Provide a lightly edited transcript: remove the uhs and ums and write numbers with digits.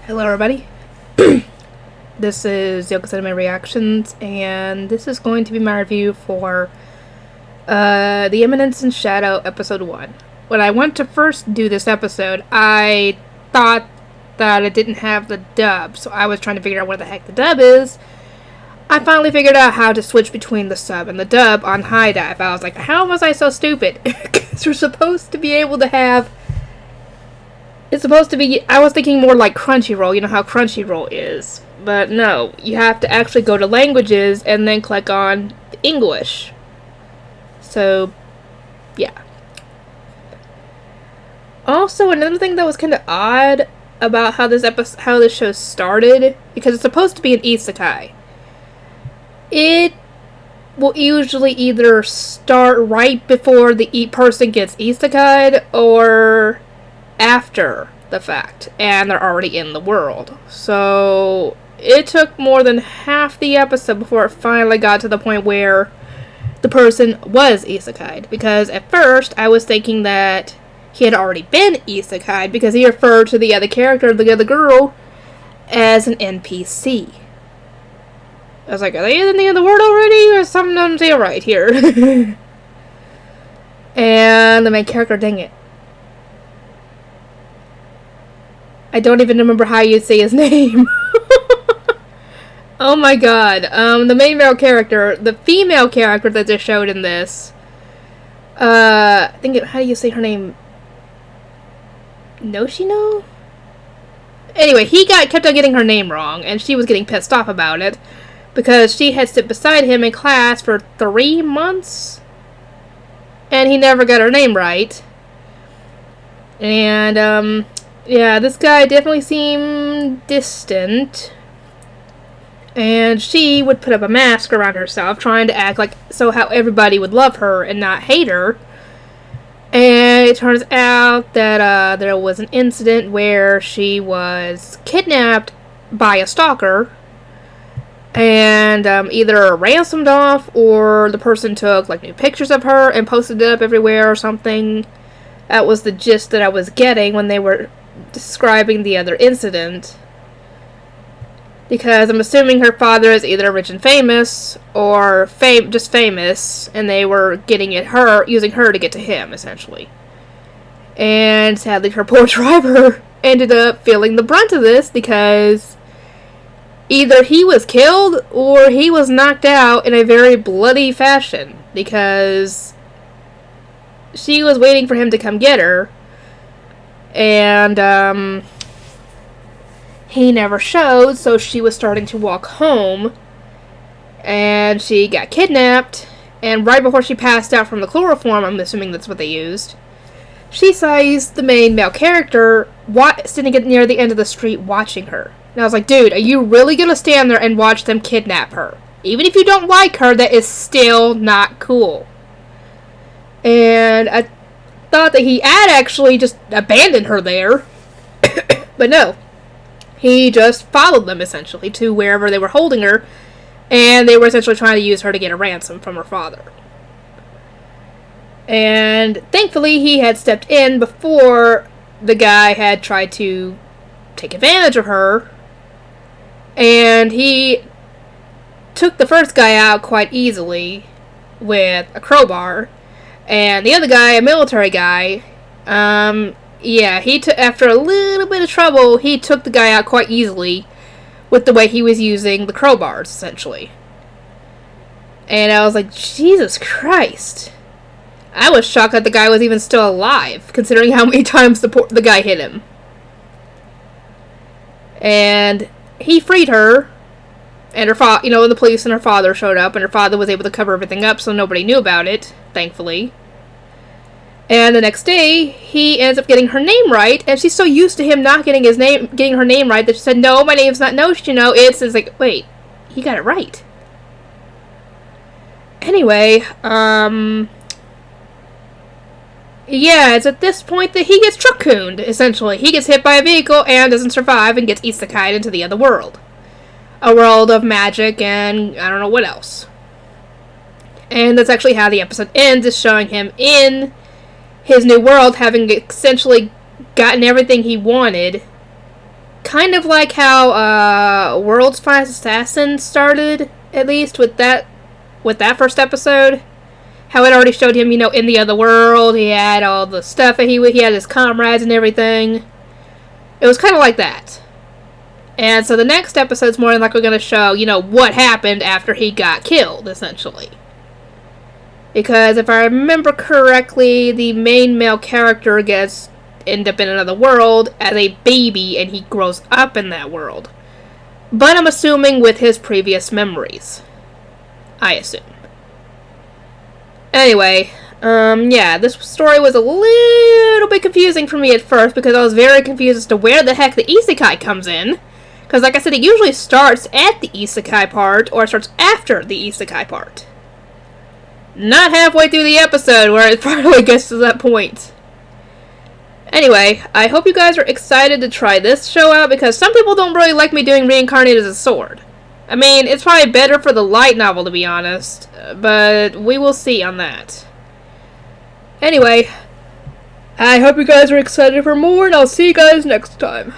Hello everybody, this is Yoko's Anime Reactions, and this is going to be my review for The Eminence and Shadow Episode 1. When I went to first do this episode, I thought that it didn't have the dub, so I was trying to figure out what the heck the dub is. I finally figured out how to switch between the sub and the dub on High Dive. I was like, how was I so stupid? Because you're supposed to be able to have... It's supposed to be, I was thinking more like Crunchyroll, you know how Crunchyroll is. But no, you have to actually go to languages and then click on English. So, yeah. Also, another thing that was kind of odd about how this show started, because it's supposed to be an isekai. It will usually either start right before the person gets isekai'd, or after the fact, and they're already in the world. So it took more than half the episode before it finally got to the point where the person was isekai'd, because at first I was thinking that he had already been isekai'd because he referred to the other character, the other girl, as an NPC. I was like, are they in the other world already, or something doesn't feel right here? And the main character, dang it, I don't even remember how you say his name. Oh my god. The main male character, the female character that they showed in this, I think how do you say her name? Noshino? Anyway, he kept on getting her name wrong, and she was getting pissed off about it, because she had stood beside him in class for 3 months, and he never got her name right. And, yeah, this guy definitely seemed distant, and she would put up a mask around herself, trying to act like how everybody would love her and not hate her. And it turns out that there was an incident where she was kidnapped by a stalker, and either ransomed off, or the person took like new pictures of her and posted it up everywhere or something. That was the gist that I was getting when they were describing the other incident, because I'm assuming her father is either rich and famous or just famous, and they were using her to get to him, essentially. And sadly, her poor driver ended up feeling the brunt of this, because either he was killed or he was knocked out in a very bloody fashion, because she was waiting for him to come get her. And, he never showed, so she was starting to walk home, and she got kidnapped, and right before she passed out from the chloroform, I'm assuming that's what they used, she sees the main male character sitting near the end of the street watching her. And I was like, dude, are you really gonna stand there and watch them kidnap her? Even if you don't like her, that is still not cool. And I thought that he had actually just abandoned her there. But no. He just followed them, essentially, to wherever they were holding her. And they were essentially trying to use her to get a ransom from her father. And thankfully, he had stepped in before the guy had tried to take advantage of her. And he took the first guy out quite easily with a crowbar. And the other guy, a military guy, yeah, after a little bit of trouble, he took the guy out quite easily with the way he was using the crowbars, essentially. And I was like, Jesus Christ. I was shocked that the guy was even still alive, considering how many times the guy hit him. And he freed her, and her the police and her father showed up, and her father was able to cover everything up so nobody knew about it, thankfully. And the next day, he ends up getting her name right, and she's so used to him not getting her name right, that she said, no, my name's not Noshino, it's like, wait, he got it right. Anyway, yeah, it's at this point that he gets truck-cooned, essentially. He gets hit by a vehicle and doesn't survive and gets isekai'd into the other world. A world of magic and I don't know what else. And that's actually how the episode ends, is showing him in his new world, having essentially gotten everything he wanted kind of like how World's Finest Assassin started, at least with that first episode. How it already showed him, in the other world. He had all the stuff that he had his comrades and everything. It was kind of like that. And so the next episode's more like we're going to show, what happened after he got killed, essentially. Because if I remember correctly, the main male character end up in another world as a baby, and he grows up in that world. But I'm assuming with his previous memories. I assume. Anyway, this story was a little bit confusing for me at first because I was very confused as to where the heck the isekai comes in. Because like I said, it usually starts at the isekai part, or it starts after the isekai part. Not halfway through the episode where it finally gets to that point. Anyway, I hope you guys are excited to try this show out because some people don't really like me doing Reincarnated as a Sword. I mean, it's probably better for the light novel, to be honest, but we will see on that. Anyway, I hope you guys are excited for more, and I'll see you guys next time.